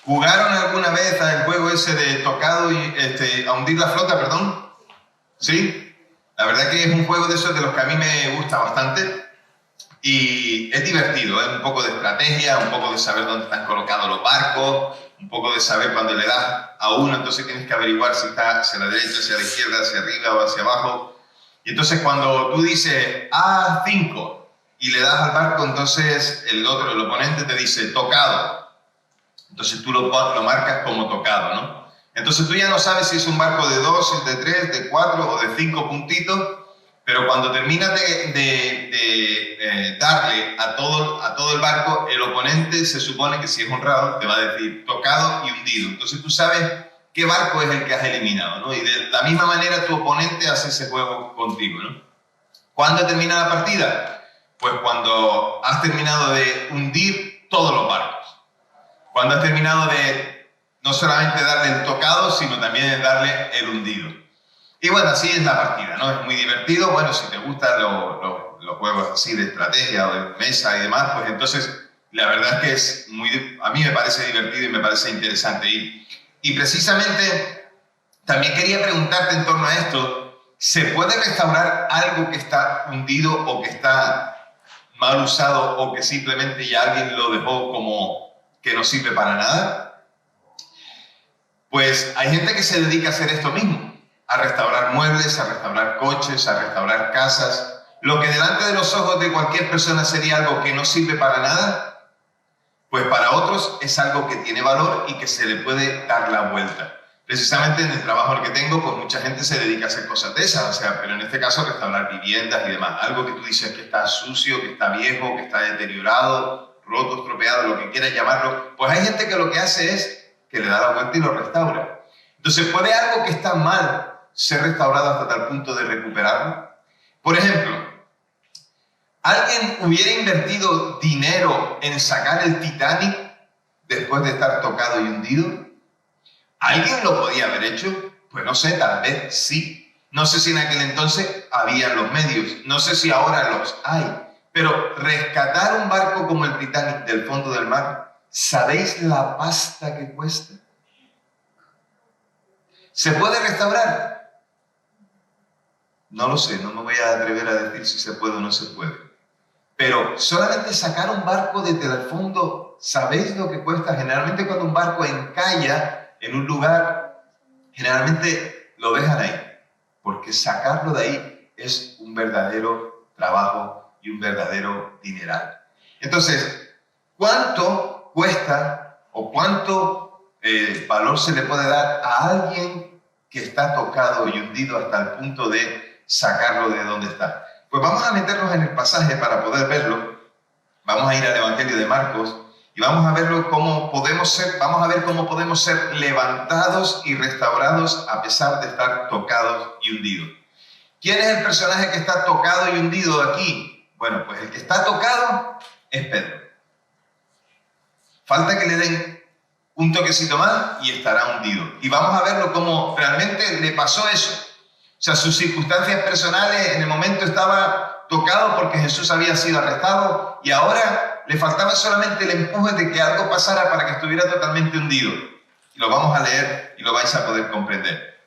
¿Jugaron alguna vez al juego ese de tocado y a hundir la flota, perdón? ¿Sí? La verdad que es un juego de esos de los que a mí me gusta bastante y es divertido, es un poco de estrategia, un poco de saber dónde están colocados los barcos, un poco de saber cuando le das a uno, entonces tienes que averiguar si está hacia la derecha, hacia la izquierda, hacia arriba o hacia abajo. Y entonces cuando tú dices A5 y le das al barco, entonces el oponente te dice tocado. Entonces tú lo marcas como tocado, ¿no? Entonces tú ya no sabes si es un barco de 2, de 3, de 4 o de 5 puntitos, pero cuando terminas de darle a todo el barco, el oponente se supone que si es honrado te va a decir tocado y hundido. Entonces tú sabes qué barco es el que has eliminado, ¿no? Y de la misma manera tu oponente hace ese juego contigo, ¿no? ¿Cuándo termina la partida? Pues cuando has terminado de hundir todos los barcos. Cuando has terminado de no solamente darle el tocado, sino también de darle el hundido. Y bueno, así es la partida, ¿no? Es muy divertido. Bueno, si te gustan los juegos así de estrategia o de mesa y demás, pues entonces la verdad es que a mí me parece divertido y me parece interesante. Y precisamente también quería preguntarte en torno a esto, ¿se puede restaurar algo que está hundido o que está mal usado o que simplemente ya alguien lo dejó como que no sirve para nada? Pues hay gente que se dedica a hacer esto mismo, a restaurar muebles, a restaurar coches, a restaurar casas. Lo que delante de los ojos de cualquier persona sería algo que no sirve para nada, pues para otros es algo que tiene valor y que se le puede dar la vuelta. Precisamente en el trabajo que tengo, pues mucha gente se dedica a hacer cosas de esas, pero en este caso restaurar viviendas y demás. Algo que tú dices que está sucio, que está viejo, que está deteriorado, roto, estropeado, lo que quieras llamarlo, pues hay gente que lo que hace es que le da la vuelta y lo restaura. Entonces, ¿puede algo que está mal ser restaurado hasta tal punto de recuperarlo? Por ejemplo, ¿alguien hubiera invertido dinero en sacar el Titanic después de estar tocado y hundido? ¿Alguien lo podía haber hecho? Pues no sé, tal vez sí. No sé si en aquel entonces había los medios, no sé si ahora los hay. Pero rescatar un barco como el Titanic del fondo del mar, ¿sabéis la pasta que cuesta? ¿Se puede restaurar? No lo sé, no me voy a atrever a decir si se puede o no se puede. Pero solamente sacar un barco desde el fondo, ¿sabéis lo que cuesta? Generalmente cuando un barco encalla en un lugar, generalmente lo dejan ahí, porque sacarlo de ahí es un verdadero trabajo y un verdadero dineral. Entonces, ¿cuánto cuesta o cuánto valor se le puede dar a alguien que está tocado y hundido hasta el punto de sacarlo de donde está? Pues vamos a meternos en el pasaje para poder verlo. Vamos a ir al Evangelio de Marcos y vamos a ver cómo podemos ser levantados y restaurados a pesar de estar tocados y hundidos. ¿Quién es el personaje que está tocado y hundido aquí? Bueno, pues el que está tocado es Pedro. Falta que le den un toquecito más y estará hundido. Y vamos a verlo cómo realmente le pasó eso. O sea, sus circunstancias personales, en el momento estaba tocado porque Jesús había sido arrestado y ahora le faltaba solamente el empuje de que algo pasara para que estuviera totalmente hundido. Y lo vamos a leer y lo vais a poder comprender.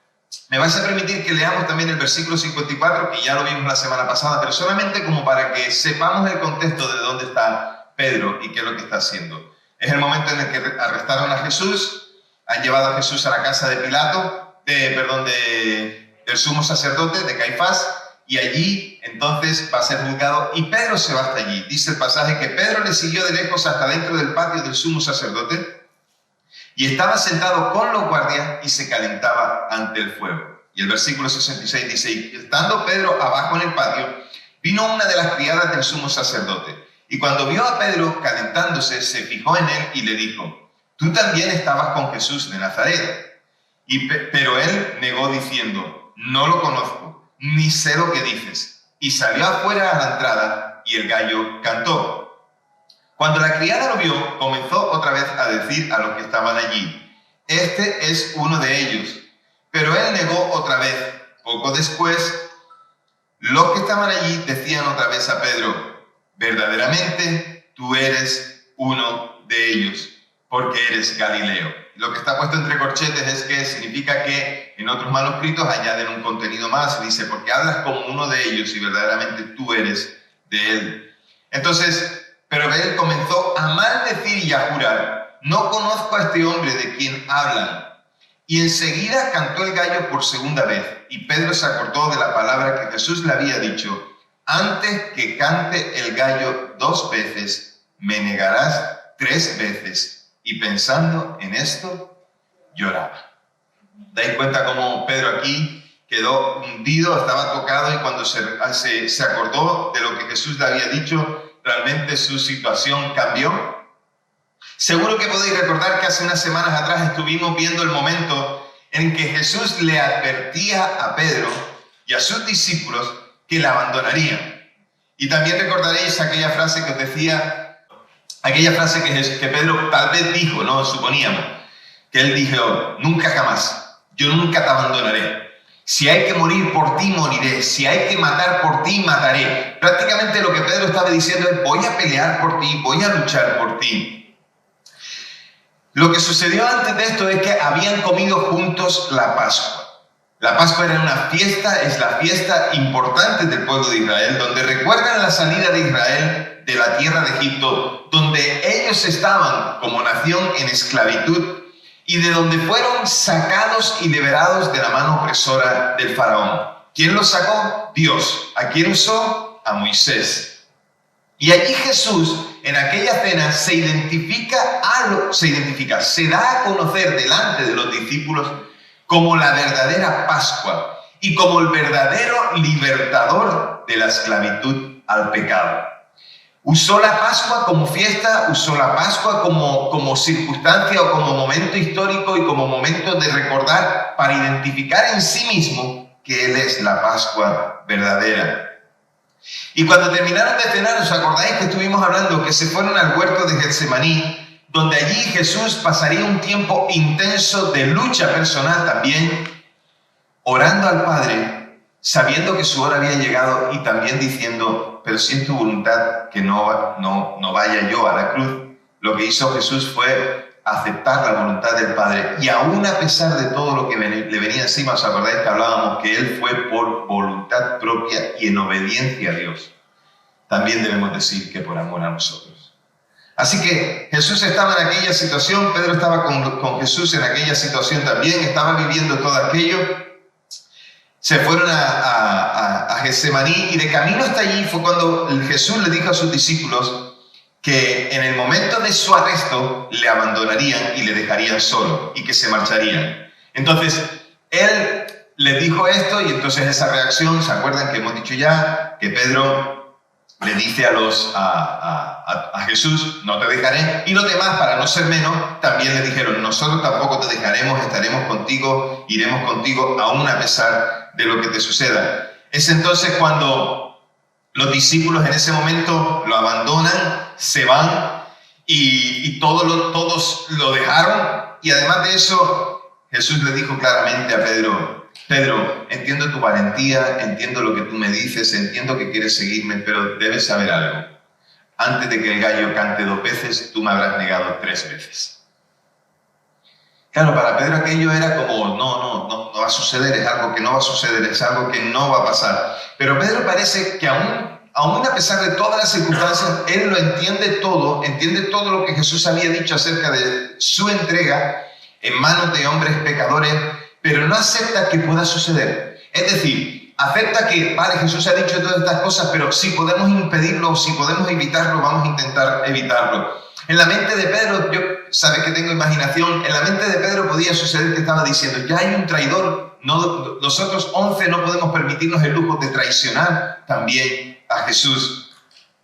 Me vais a permitir que leamos también el versículo 54, que ya lo vimos la semana pasada, pero solamente como para que sepamos el contexto de dónde está Pedro y qué es lo que está haciendo. Es el momento en el que arrestaron a Jesús, han llevado a Jesús a la casa de Pilato, del sumo sacerdote, de Caifás, y allí entonces va a ser juzgado y Pedro se va hasta allí. Dice el pasaje que Pedro le siguió de lejos hasta dentro del patio del sumo sacerdote y estaba sentado con los guardias y se calentaba ante el fuego. Y el versículo 66 dice, y estando Pedro abajo en el patio, vino una de las criadas del sumo sacerdote, y cuando vio a Pedro calentándose, se fijó en él y le dijo, tú también estabas con Jesús de Nazaret. Pero él negó diciendo, no lo conozco, ni sé lo que dices. Y salió afuera a la entrada, y el gallo cantó. Cuando la criada lo vio, comenzó otra vez a decir a los que estaban allí, este es uno de ellos. Pero él negó otra vez. Poco después, los que estaban allí decían otra vez a Pedro, verdaderamente tú eres uno de ellos, porque eres Galileo. Lo que está puesto entre corchetes es que significa que en otros manuscritos añaden un contenido más y dice, porque hablas como uno de ellos y verdaderamente tú eres de él. Entonces, pero él comenzó a maldecir y a jurar, no conozco a este hombre de quien hablan. Y enseguida cantó el gallo por segunda vez, y Pedro se acordó de la palabra que Jesús le había dicho, antes que cante el gallo 2 veces, me negarás 3 veces. Y pensando en esto, lloraba. ¿Dais cuenta cómo Pedro aquí quedó hundido, estaba tocado, y cuando se acordó de lo que Jesús le había dicho, realmente su situación cambió? Seguro que podéis recordar que hace unas semanas atrás estuvimos viendo el momento en que Jesús le advertía a Pedro y a sus discípulos que le abandonarían. Y también recordaréis aquella frase que os decía, aquella frase que Pedro tal vez dijo, ¿no? Suponíamos, que él dijo, nunca jamás, yo nunca te abandonaré. Si hay que morir por ti, moriré. Si hay que matar por ti, mataré. Prácticamente lo que Pedro estaba diciendo es, voy a pelear por ti, voy a luchar por ti. Lo que sucedió antes de esto es que habían comido juntos la Pascua. La Pascua era una fiesta, es la fiesta importante del pueblo de Israel, donde recuerdan la salida de Israel de la tierra de Egipto, donde ellos estaban como nación en esclavitud y de donde fueron sacados y liberados de la mano opresora del faraón. ¿Quién los sacó? Dios. ¿A quién usó? A Moisés. Y allí Jesús, en aquella cena, se da a conocer delante de los discípulos como la verdadera Pascua y como el verdadero libertador de la esclavitud al pecado. Usó la Pascua como fiesta, usó la Pascua como circunstancia o como momento histórico y como momento de recordar para identificar en sí mismo que Él es la Pascua verdadera. Y cuando terminaron de cenar, ¿os acordáis que estuvimos hablando que se fueron al huerto de Getsemaní, donde allí Jesús pasaría un tiempo intenso de lucha personal también, orando al Padre, sabiendo que su hora había llegado y también diciendo, pero si es tu voluntad que no vaya yo a la cruz? Lo que hizo Jesús fue aceptar la voluntad del Padre, y aún a pesar de todo lo que le venía encima, ¿os acordáis que hablábamos que Él fue por voluntad propia y en obediencia a Dios? También debemos decir que por amor a nosotros. Así que Jesús estaba en aquella situación, Pedro estaba con Jesús en aquella situación también, estaba viviendo todo aquello. Se fueron a Getsemaní, y de camino hasta allí fue cuando Jesús le dijo a sus discípulos que en el momento de su arresto le abandonarían y le dejarían solo y que se marcharían. Entonces, Él le dijo esto, y entonces esa reacción, ¿se acuerdan que hemos dicho ya? Que Pedro le dice a Jesús, no te dejaré, y los demás, para no ser menos, también le dijeron, nosotros tampoco te dejaremos, estaremos contigo, iremos contigo, aún a pesar de lo que te suceda. Es entonces cuando los discípulos en ese momento lo abandonan, se van, y todos lo dejaron. Y además de eso, Jesús le dijo claramente a Pedro, Pedro, entiendo tu valentía, entiendo lo que tú me dices, entiendo que quieres seguirme, pero debes saber algo. Antes de que el gallo cante 2 veces, tú me habrás negado 3 veces. Claro, para Pedro aquello era como, no va a suceder, es algo que no va a suceder, es algo que no va a pasar. Pero Pedro parece que aún a pesar de todas las circunstancias, él lo entiende todo lo que Jesús había dicho acerca de su entrega en manos de hombres pecadores, pero no acepta que pueda suceder. Es decir, acepta que, vale, Jesús ha dicho todas estas cosas, pero si podemos impedirlo, si podemos evitarlo, vamos a intentar evitarlo. En la mente de Pedro, yo sabes que tengo imaginación, en la mente de Pedro podía suceder que estaba diciendo, ya hay un traidor, nosotros 11 no podemos permitirnos el lujo de traicionar también a Jesús.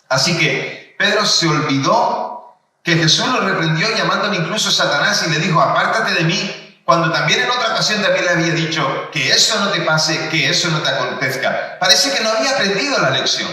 Así que Pedro se olvidó que Jesús lo reprendió llamándole incluso Satanás y le dijo, apártate de mí, cuando también en otra ocasión también le había dicho que eso no te pase, que eso no te acontezca. Parece que no había aprendido la lección.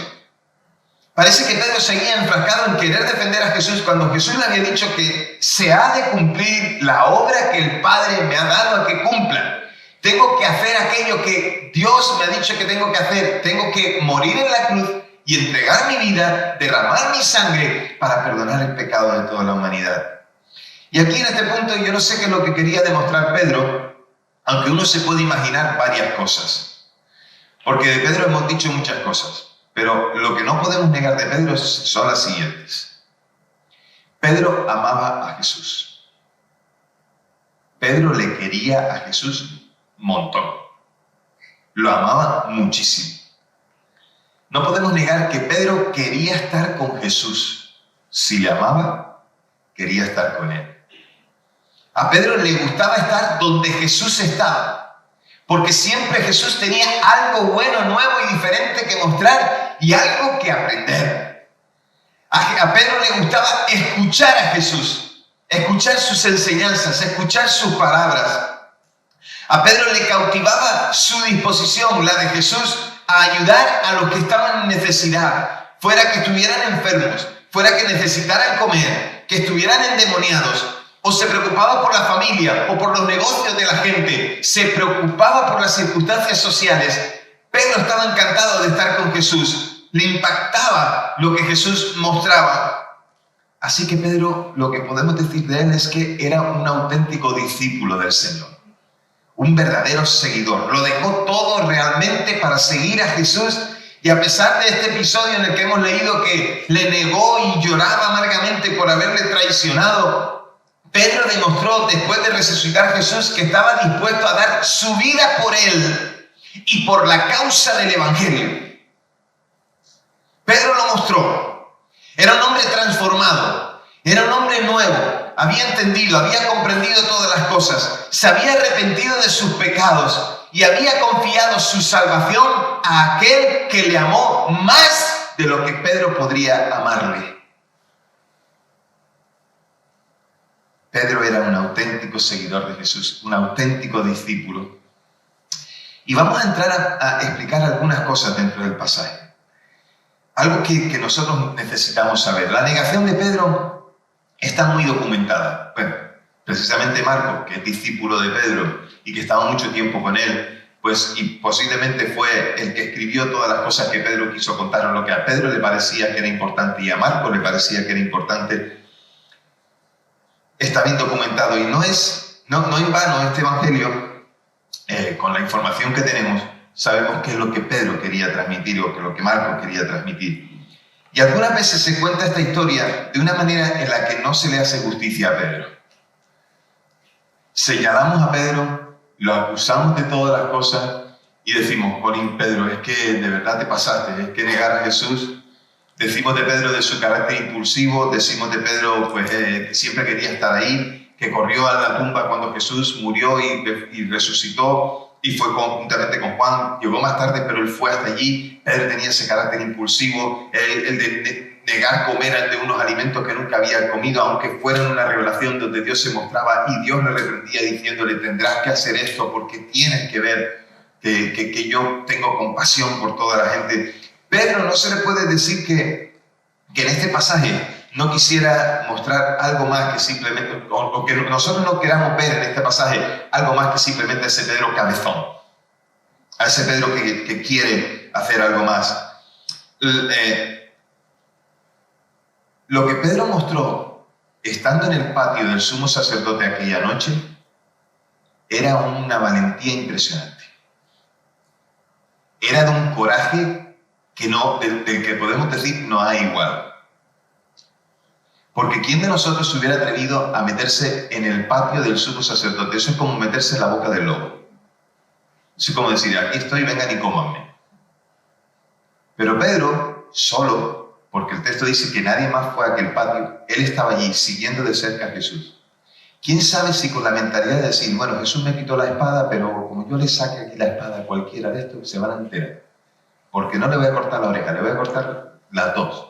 Parece que Pedro seguía enfrascado en querer defender a Jesús cuando Jesús le había dicho que se ha de cumplir la obra que el Padre me ha dado a que cumpla. Tengo que hacer aquello que Dios me ha dicho que tengo que hacer. Tengo que morir en la cruz y entregar mi vida, derramar mi sangre para perdonar el pecado de toda la humanidad. Y aquí en este punto yo no sé qué es lo que quería demostrar Pedro, aunque uno se puede imaginar varias cosas. Porque de Pedro hemos dicho muchas cosas, pero lo que no podemos negar de Pedro son las siguientes. Pedro amaba a Jesús. Pedro le quería a Jesús un montón. Lo amaba muchísimo. No podemos negar que Pedro quería estar con Jesús. Si le amaba, quería estar con él. A Pedro le gustaba estar donde Jesús estaba, porque siempre Jesús tenía algo bueno, nuevo y diferente que mostrar y algo que aprender. A Pedro le gustaba escuchar a Jesús, escuchar sus enseñanzas, escuchar sus palabras. A Pedro le cautivaba su disposición, la de Jesús, a ayudar a los que estaban en necesidad, fuera que estuvieran enfermos, fuera que necesitaran comer, que estuvieran endemoniados, o se preocupaba por la familia o por los negocios de la gente, se preocupaba por las circunstancias sociales. Pedro estaba encantado de estar con Jesús, le impactaba lo que Jesús mostraba. Así que Pedro, lo que podemos decir de él es que era un auténtico discípulo del Señor, un verdadero seguidor. Lo dejó todo realmente para seguir a Jesús, y a pesar de este episodio en el que hemos leído que le negó y lloraba amargamente por haberle traicionado, Pedro demostró después de resucitar a Jesús que estaba dispuesto a dar su vida por él y por la causa del Evangelio. Pedro lo mostró. Era un hombre transformado, era un hombre nuevo, había entendido, había comprendido todas las cosas, se había arrepentido de sus pecados y había confiado su salvación a aquel que le amó más de lo que Pedro podría amarle. Pedro era un auténtico seguidor de Jesús, un auténtico discípulo. Y vamos a entrar a explicar algunas cosas dentro del pasaje. Algo que nosotros necesitamos saber. La negación de Pedro está muy documentada. Bueno, precisamente Marcos, que es discípulo de Pedro y que estaba mucho tiempo con él, pues y posiblemente fue el que escribió todas las cosas que Pedro quiso contar, lo que a Pedro le parecía que era importante y a Marcos le parecía que era importante. Está bien documentado y no en vano este evangelio, con la información que tenemos, sabemos qué es lo que Pedro quería transmitir o qué es lo que Marcos quería transmitir. Y algunas veces se cuenta esta historia de una manera en la que no se le hace justicia a Pedro. Señalamos a Pedro, lo acusamos de todas las cosas y decimos, Jolín, Pedro, es que de verdad te pasaste, es que negar a Jesús. Decimos de Pedro de su carácter impulsivo, decimos de Pedro pues, que siempre quería estar ahí, que corrió a la tumba cuando Jesús murió y resucitó y fue juntamente con Juan. Llegó más tarde, pero él fue hasta allí. Pedro tenía ese carácter impulsivo, el de negar comer de unos alimentos que nunca había comido, aunque fuera en una revelación donde Dios se mostraba y Dios le reprendía diciéndole, tendrás que hacer esto porque tienes que ver que yo tengo compasión por toda la gente. Pedro no se le puede decir que en este pasaje no quisiera mostrar algo más que simplemente, o que nosotros no queramos ver en este pasaje algo más que simplemente a ese Pedro cabezón, a ese Pedro que quiere hacer algo más. Lo que Pedro mostró estando en el patio del sumo sacerdote aquella noche era una valentía impresionante. Era de un coraje del que podemos decir no hay igual. Porque ¿quién de nosotros se hubiera atrevido a meterse en el patio del sumo sacerdote? Eso es como meterse en la boca del lobo. Eso es como decir, aquí estoy, vengan y cómanme. Pero Pedro, solo, porque el texto dice que nadie más fue a aquel patio, él estaba allí siguiendo de cerca a Jesús. ¿Quién sabe si con la mentalidad de decir, bueno, Jesús me quitó la espada, pero como yo le saque aquí la espada a cualquiera de estos, se van a enterar? Porque no le voy a cortar la oreja, le voy a cortar las dos.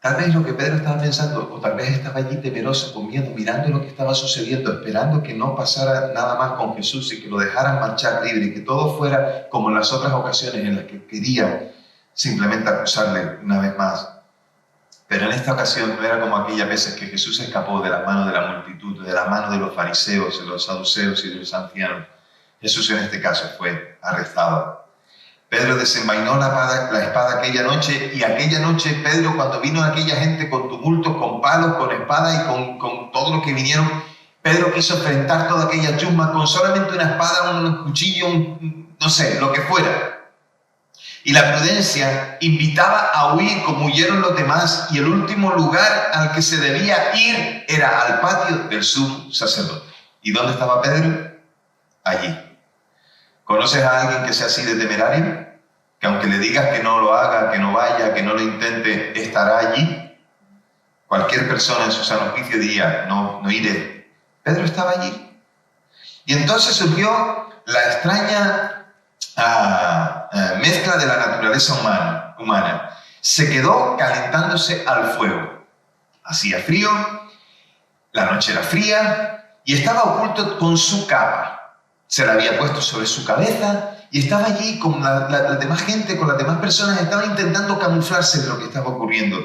Tal vez lo que Pedro estaba pensando, o tal vez estaba allí temeroso, con miedo, mirando lo que estaba sucediendo, esperando que no pasara nada más con Jesús y que lo dejaran marchar libre y que todo fuera como en las otras ocasiones en las que querían simplemente acusarle una vez más. Pero en esta ocasión no era como aquellas veces que Jesús escapó de las manos de la multitud, de las manos de los fariseos, de los saduceos y de los ancianos. Jesús en este caso fue arrestado. Pedro desenvainó la espada aquella noche, y aquella noche Pedro, cuando vino aquella gente con tumultos, con palos, con espada y con todo lo que vinieron, Pedro quiso enfrentar toda aquella chusma con solamente una espada, un cuchillo, no sé, lo que fuera. Y la prudencia invitaba a huir como huyeron los demás, y el último lugar al que se debía ir era al patio del sumo sacerdote. ¿Y dónde estaba Pedro? Allí. ¿Conoces a alguien que sea así de temerario? Que aunque le digas que no lo haga, que no vaya, que no lo intente, estará allí. Cualquier persona en su sano juicio diría, no iré. Pedro estaba allí. Y entonces surgió la extraña mezcla de la naturaleza humana. Se quedó calentándose al fuego. Hacía frío, la noche era fría, y estaba oculto con su capa. Se la había puesto sobre su cabeza y estaba allí con la demás gente, con las demás personas, estaba intentando camuflarse de lo que estaba ocurriendo.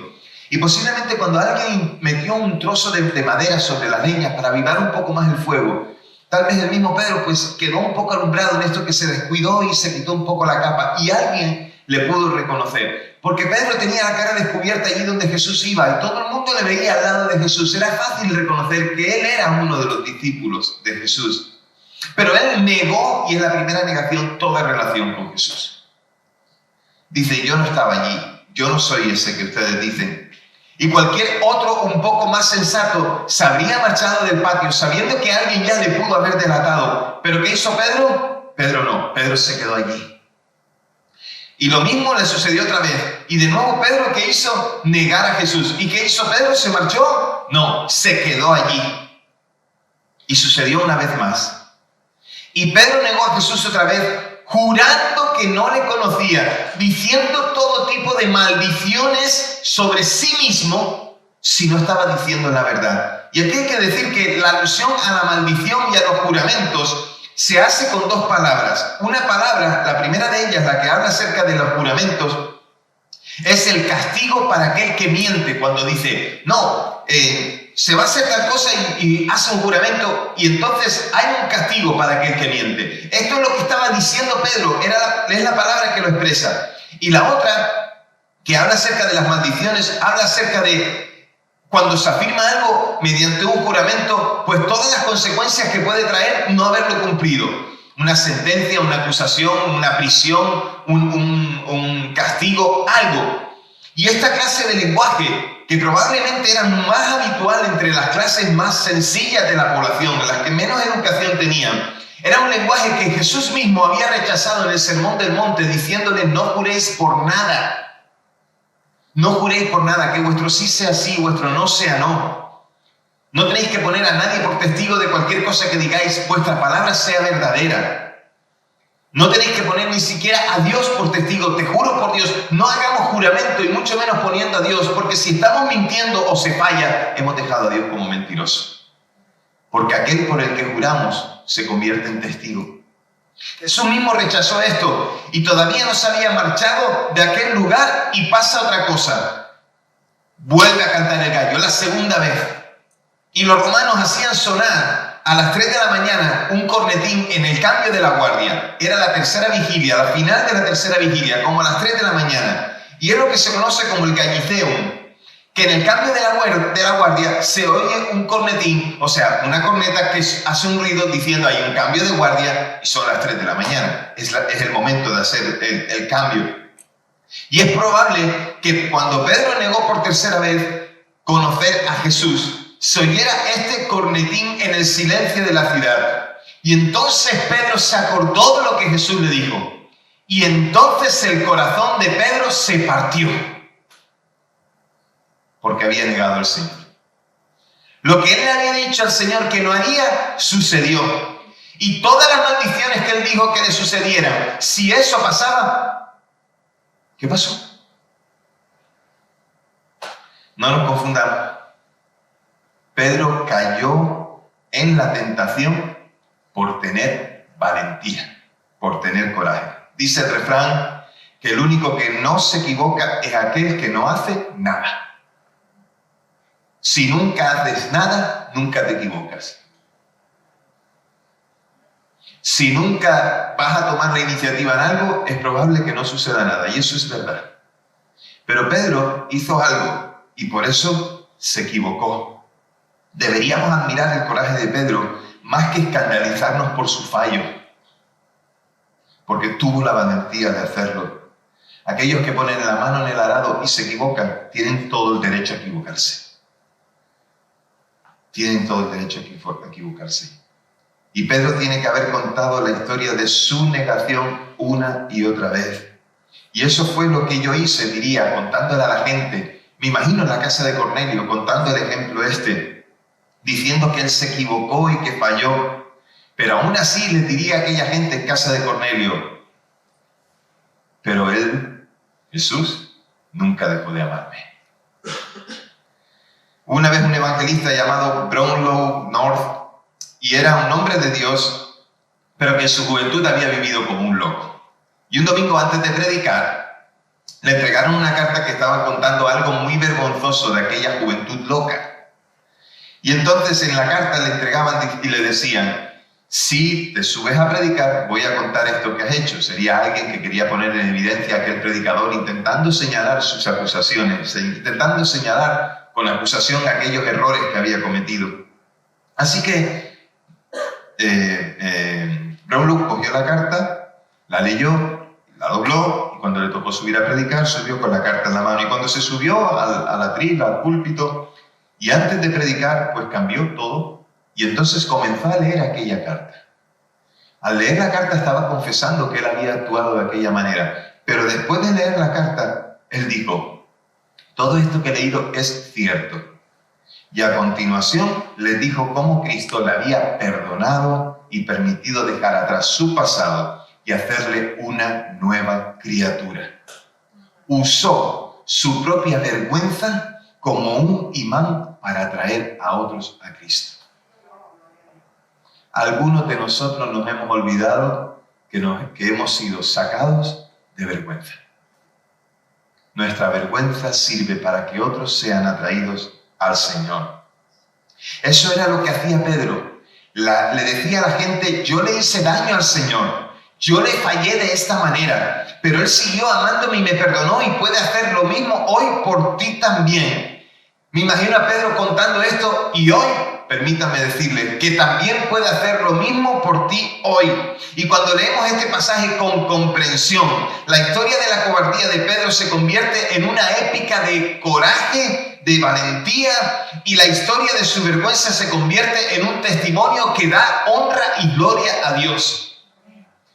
Y posiblemente cuando alguien metió un trozo de madera sobre la leña para avivar un poco más el fuego, tal vez el mismo Pedro pues quedó un poco alumbrado en esto, que se descuidó y se quitó un poco la capa, y alguien le pudo reconocer. Porque Pedro tenía la cara descubierta allí donde Jesús iba, y todo el mundo le veía al lado de Jesús. Era fácil reconocer que él era uno de los discípulos de Jesús. Pero él negó, y es la primera negación, toda relación con Jesús. Dice, yo no estaba allí, yo no soy ese que ustedes dicen. Y cualquier otro un poco más sensato se habría marchado del patio sabiendo que alguien ya le pudo haber delatado. ¿Pero qué hizo Pedro? Pedro no, Pedro se quedó allí. Y lo mismo le sucedió otra vez. Y de nuevo Pedro, ¿qué hizo? Negar a Jesús. ¿Y qué hizo Pedro? ¿Se marchó? No, se quedó allí. Y sucedió una vez más. Y Pedro negó a Jesús otra vez, jurando que no le conocía, diciendo todo tipo de maldiciones sobre sí mismo si no estaba diciendo la verdad. Y aquí hay que decir que la alusión a la maldición y a los juramentos se hace con dos palabras. Una palabra, la primera de ellas, la que habla acerca de los juramentos, es el castigo para aquel que miente, cuando dice, no, se va a hacer tal cosa y hace un juramento, y entonces hay un castigo para aquel que miente. Esto es lo que estaba diciendo Pedro, es la palabra que lo expresa. Y la otra, que habla acerca de las maldiciones, habla acerca de cuando se afirma algo mediante un juramento, pues todas las consecuencias que puede traer no haberlo cumplido. Una sentencia, una acusación, una prisión, un castigo, algo. Y esta clase de lenguaje, que probablemente era más habitual entre las clases más sencillas de la población, las que menos educación tenían, era un lenguaje que Jesús mismo había rechazado en el Sermón del Monte, diciéndole, no juréis por nada. No juréis por nada, que vuestro sí sea sí, vuestro no sea no. No tenéis que poner a nadie por testigo de cualquier cosa que digáis, vuestra palabra sea verdadera. No tenéis que poner ni siquiera a Dios por testigo, te juro por Dios, no hagamos juramento y mucho menos poniendo a Dios, porque si estamos mintiendo o se falla, hemos dejado a Dios como mentiroso. Porque aquel por el que juramos se convierte en testigo. Jesús mismo rechazó esto y todavía no se había marchado de aquel lugar y pasa otra cosa. Vuelve a cantar el gallo, la segunda vez. Y los romanos hacían sonar a las 3 de la mañana un cornetín en el cambio de la guardia. Era la tercera vigilia, la final de la tercera vigilia, como a las 3 de la mañana. Y es lo que se conoce como el galliceum, que en el cambio de la guardia se oye un cornetín, o sea, una corneta que hace un ruido diciendo hay un cambio de guardia y son las 3 de la mañana. Es el momento de hacer el cambio. Y es probable que cuando Pedro negó por tercera vez conocer a Jesús, se oyera este cornetín en el silencio de la ciudad. Y entonces Pedro se acordó de lo que Jesús le dijo. Y entonces el corazón de Pedro se partió. Porque había negado al Señor. Lo que él le había dicho al Señor que no haría, sucedió. Y todas las maldiciones que él dijo que le sucedieran, si eso pasaba, ¿qué pasó? No nos confundamos. Pedro cayó en la tentación por tener valentía, por tener coraje. Dice el refrán que el único que no se equivoca es aquel que no hace nada. Si nunca haces nada, nunca te equivocas. Si nunca vas a tomar la iniciativa en algo, es probable que no suceda nada, y eso es verdad. Pero Pedro hizo algo, y por eso se equivocó. Deberíamos admirar el coraje de Pedro, más que escandalizarnos por su fallo, porque tuvo la valentía de hacerlo. Aquellos que ponen la mano en el arado y se equivocan, tienen todo el derecho a equivocarse. Tienen todo el derecho a equivocarse. Y Pedro tiene que haber contado la historia de su negación una y otra vez. Y eso fue lo que yo hice, diría, contándole a la gente. Me imagino en la casa de Cornelio, contando el ejemplo diciendo que él se equivocó y que falló. Pero aún así les diría a aquella gente en casa de Cornelio, pero él, Jesús, nunca dejó de amarme. Una vez un evangelista llamado Brownlow North, y era un hombre de Dios, pero que en su juventud había vivido como un loco. Y un domingo antes de predicar, le entregaron una carta que estaba contando algo muy vergonzoso de aquella juventud loca. Y entonces en la carta le entregaban y le decían, si te subes a predicar, voy a contar esto que has hecho. Sería alguien que quería poner en evidencia a aquel predicador, intentando señalar sus acusaciones, intentando señalar con la acusación aquellos errores que había cometido. Así que Brownlow cogió la carta, la leyó, la dobló, y cuando le tocó subir a predicar, subió con la carta en la mano. Y cuando se subió al atril, al púlpito, y antes de predicar, pues cambió todo, y entonces comenzó a leer aquella carta. Al leer la carta estaba confesando que él había actuado de aquella manera, pero después de leer la carta, él dijo, todo esto que he leído es cierto. Y a continuación le dijo cómo Cristo le había perdonado y permitido dejar atrás su pasado y hacerle una nueva criatura. Usó su propia vergüenza como un imán para atraer a otros a Cristo. Algunos de nosotros nos hemos olvidado que hemos sido sacados de vergüenza. Nuestra vergüenza sirve para que otros sean atraídos al Señor. Eso era lo que hacía Pedro. Le decía a la gente, yo le hice daño al Señor, yo le fallé de esta manera, pero Él siguió amándome y me perdonó y puede hacer lo mismo hoy por ti también. Me imagino a Pedro contando esto y hoy, permítame decirle, que también puede hacer lo mismo por ti hoy. Y cuando leemos este pasaje con comprensión, la historia de la cobardía de Pedro se convierte en una épica de coraje, de valentía, y la historia de su vergüenza se convierte en un testimonio que da honra y gloria a Dios.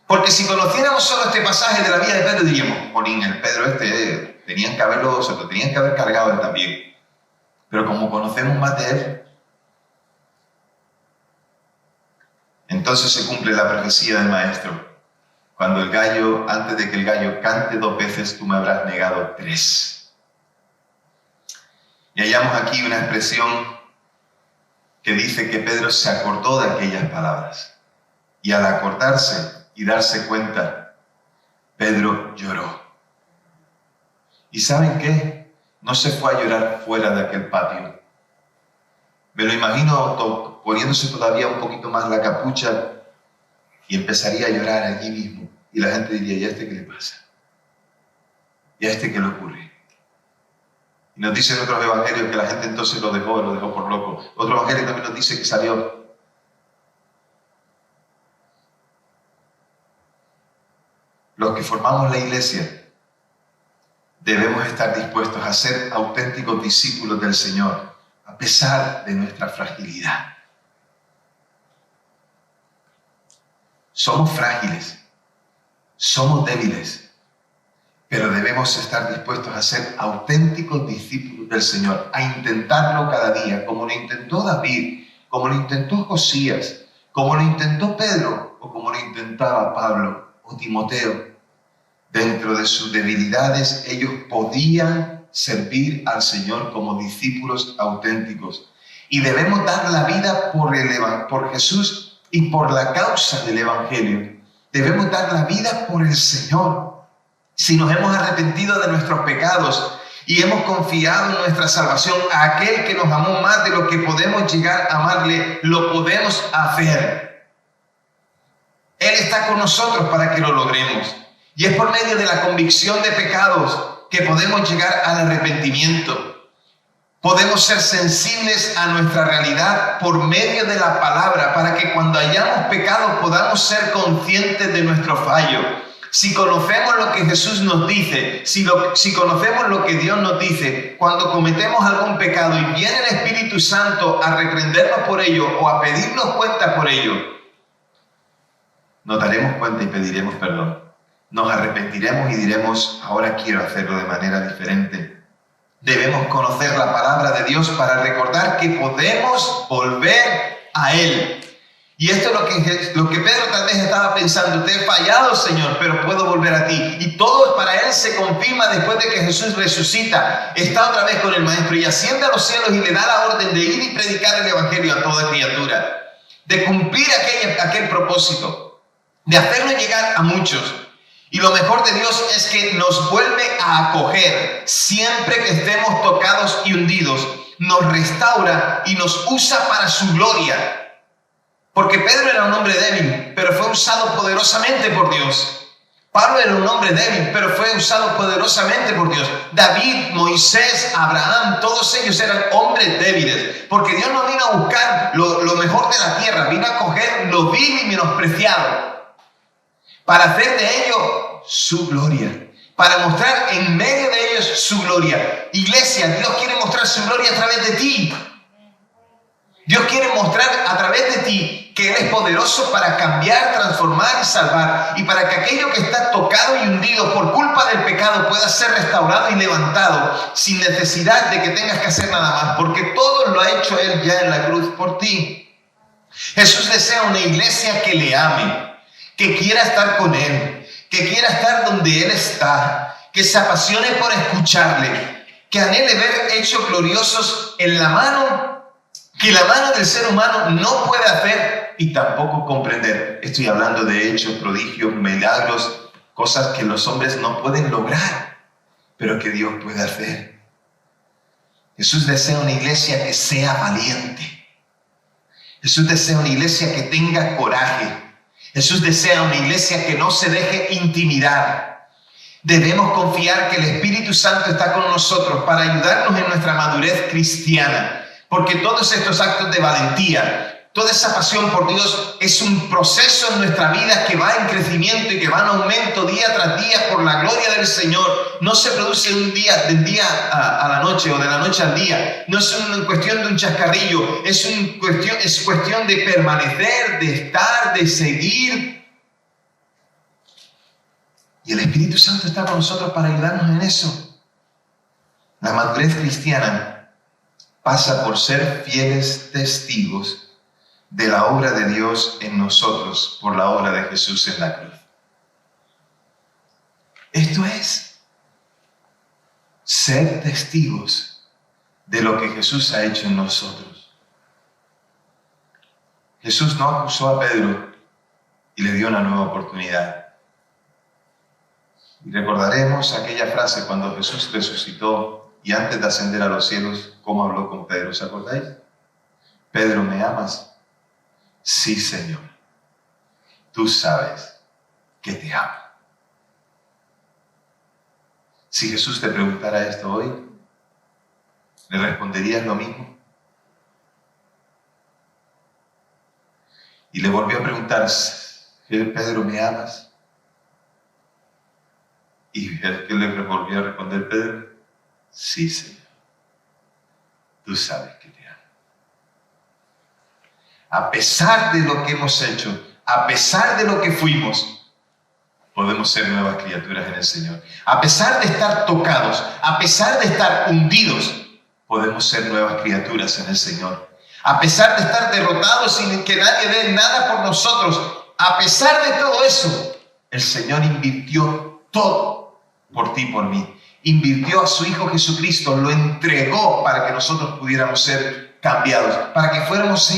Porque si conociéramos solo este pasaje de la vida de Pedro, diríamos, jolín, el Pedro tenían que haber cargado él también. Pero como conocemos más de él, entonces se cumple la profecía del maestro. Cuando antes de que el gallo cante 2 veces, tú me habrás negado 3. Y hallamos aquí una expresión que dice que Pedro se acordó de aquellas palabras. Y al acordarse y darse cuenta, Pedro lloró. ¿Y saben qué? No se fue a llorar fuera de aquel patio. Me lo imagino poniéndose todavía un poquito más la capucha y empezaría a llorar allí mismo. Y la gente diría, ¿y a este qué le pasa? ¿Y a este qué le ocurre? Y nos dicen otros evangelios que la gente entonces lo dejó por loco. Otro evangelio también nos dice que salió. Los que formamos la iglesia debemos estar dispuestos a ser auténticos discípulos del Señor, a pesar de nuestra fragilidad. Somos frágiles, somos débiles, pero debemos estar dispuestos a ser auténticos discípulos del Señor, a intentarlo cada día, como lo intentó David, como lo intentó Josías, como lo intentó Pedro, o como lo intentaba Pablo o Timoteo. Dentro de sus debilidades, ellos podían servir al Señor como discípulos auténticos. Y debemos dar la vida por Jesús y por la causa del Evangelio. Debemos dar la vida por el Señor. Si nos hemos arrepentido de nuestros pecados y hemos confiado en nuestra salvación a aquel que nos amó más de lo que podemos llegar a amarle, lo podemos hacer. Él está con nosotros para que lo logremos. Y es por medio de la convicción de pecados que podemos llegar al arrepentimiento. Podemos ser sensibles a nuestra realidad por medio de la palabra, para que cuando hayamos pecado podamos ser conscientes de nuestro fallo. Si conocemos lo que Jesús nos dice, si conocemos lo que Dios nos dice, cuando cometemos algún pecado y viene el Espíritu Santo a reprendernos por ello o a pedirnos cuenta por ello, nos daremos cuenta y pediremos perdón. Nos arrepentiremos y diremos, ahora quiero hacerlo de manera diferente. Debemos conocer la palabra de Dios para recordar que podemos volver a Él. Y esto es lo que Pedro tal vez estaba pensando: te he fallado, Señor, pero puedo volver a ti. Y todo para él se confirma después de que Jesús resucita, está otra vez con el Maestro y asciende a los cielos y le da la orden de ir y predicar el Evangelio a toda criatura, de cumplir aquel propósito, de hacerlo llegar a muchos. Y lo mejor de Dios es que nos vuelve a acoger siempre que estemos tocados y hundidos. Nos restaura y nos usa para su gloria. Porque Pedro era un hombre débil, pero fue usado poderosamente por Dios. Pablo era un hombre débil, pero fue usado poderosamente por Dios. David, Moisés, Abraham, todos ellos eran hombres débiles. Porque Dios no vino a buscar lo mejor de la tierra, vino a coger lo vil y menospreciado, para hacer de ello su gloria, para mostrar en medio de ellos su gloria. Iglesia, Dios quiere mostrar su gloria a través de ti. Dios quiere mostrar a través de ti que Él es poderoso para cambiar, transformar y salvar, y para que aquello que está tocado y hundido por culpa del pecado pueda ser restaurado y levantado sin necesidad de que tengas que hacer nada más, porque todo lo ha hecho Él ya en la cruz por ti. Jesús desea una iglesia que le ame, que quiera estar con Él, que quiera estar donde Él está, que se apasione por escucharle, que anhele ver hechos gloriosos en la mano, que la mano del ser humano no puede hacer y tampoco comprender. Estoy hablando de hechos, prodigios, milagros, cosas que los hombres no pueden lograr, pero que Dios puede hacer. Jesús desea una iglesia que sea valiente. Jesús desea una iglesia que tenga coraje. Jesús desea una iglesia que no se deje intimidar. Debemos confiar que el Espíritu Santo está con nosotros para ayudarnos en nuestra madurez cristiana. Porque todos estos actos de valentía, toda esa pasión por Dios es un proceso en nuestra vida que va en crecimiento y que va en aumento día tras día por la gloria del Señor. No se produce del día a la noche o de la noche al día. No es una cuestión de un chascarrillo, es cuestión de permanecer, de estar, de seguir. Y el Espíritu Santo está con nosotros para ayudarnos en eso. La madurez cristiana pasa por ser fieles testigos de la obra de Dios en nosotros por la obra de Jesús en la cruz. Esto es ser testigos de lo que Jesús ha hecho en nosotros. Jesús no acusó a Pedro y le dio una nueva oportunidad. Y recordaremos aquella frase cuando Jesús resucitó y antes de ascender a los cielos, ¿cómo habló con Pedro? ¿Se acordáis? Pedro, ¿me amas? Sí, Señor. Tú sabes que te amo. Si Jesús te preguntara esto hoy, ¿le responderías lo mismo? Y le volvió a preguntar, Pedro, ¿me amas? Y ¿qué le volvió a responder Pedro? Sí, Señor. Tú sabes que te amo. A pesar de lo que hemos hecho, a pesar de lo que fuimos, podemos ser nuevas criaturas en el Señor. A pesar de estar tocados, a pesar de estar hundidos, podemos ser nuevas criaturas en el Señor. A pesar de estar derrotados sin que nadie dé nada por nosotros, a pesar de todo eso, el Señor invirtió todo por ti y por mí. Invirtió a su Hijo Jesucristo, lo entregó para que nosotros pudiéramos ser cambiados, para que fuéramos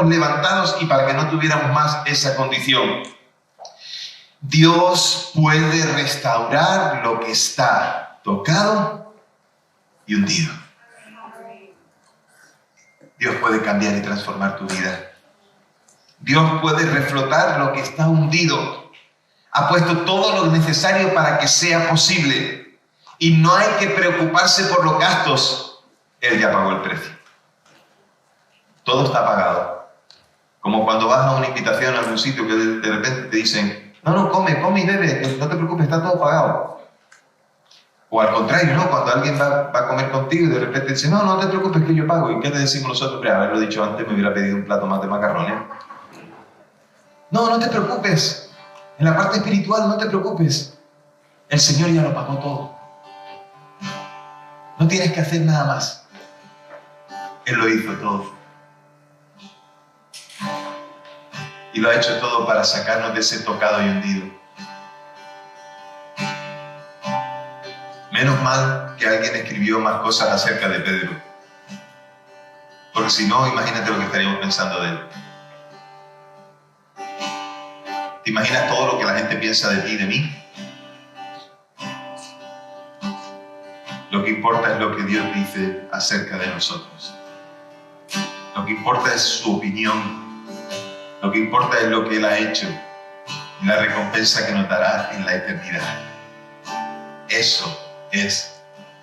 levantados y para que no tuviéramos más esa condición. Dios puede restaurar lo que está tocado y hundido. Dios puede cambiar y transformar tu vida. Dios puede reflotar lo que está hundido. Ha puesto todo lo necesario para que sea posible. Y no hay que preocuparse por los gastos. Él ya pagó el precio. Todo está pagado. Como cuando vas a una invitación a algún sitio que de repente te dicen, no, come y bebe, no te preocupes, está todo pagado. O al contrario, ¿no? Cuando alguien va a comer contigo y de repente dice, no te preocupes que yo pago. ¿Y qué te decimos nosotros? Pero haberlo dicho antes me hubiera pedido un plato más de macarrones. No te preocupes. En la parte espiritual no te preocupes. El Señor ya lo pagó todo. No tienes que hacer nada más. Él lo hizo todo. Y lo ha hecho todo para sacarnos de ese tocado y hundido. Menos mal que alguien escribió más cosas acerca de Pedro. Porque si no, imagínate lo que estaríamos pensando de él. ¿Te imaginas todo lo que la gente piensa de ti y de mí? Lo que importa es lo que Dios dice acerca de nosotros. Lo que importa es su opinión. Lo que importa es lo que Él ha hecho y la recompensa que nos dará en la eternidad. Eso es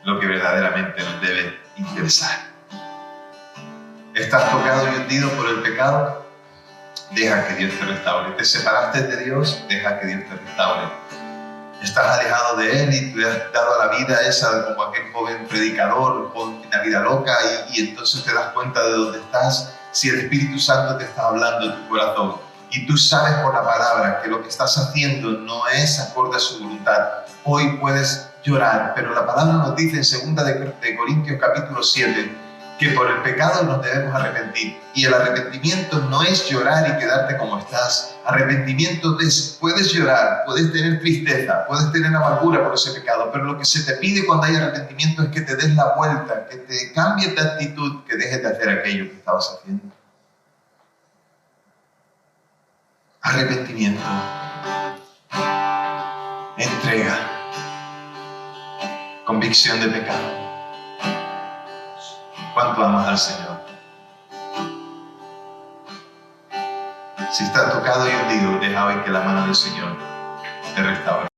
lo que verdaderamente nos debe interesar. ¿Estás tocado y hundido por el pecado? Deja que Dios te restaure. ¿Te separaste de Dios? Deja que Dios te restaure. ¿Estás alejado de Él y te has dado a la vida esa como aquel joven predicador con una vida loca y entonces te das cuenta de dónde estás? Si el Espíritu Santo te está hablando en tu corazón y tú sabes por la palabra que lo que estás haciendo no es acorde a su voluntad, hoy puedes llorar, pero la palabra nos dice en 2 de Corintios capítulo 7 que por el pecado nos debemos arrepentir. Y el arrepentimiento no es llorar y quedarte como estás. Arrepentimiento es, puedes llorar, puedes tener tristeza, puedes tener amargura por ese pecado, pero lo que se te pide cuando hay arrepentimiento es que te des la vuelta, que te cambies de actitud, que dejes de hacer aquello que estabas haciendo. Arrepentimiento. Entrega. Convicción de pecado. ¿Cuánto amas al Señor? Si estás tocado y hundido, deja hoy que la mano del Señor te restaure.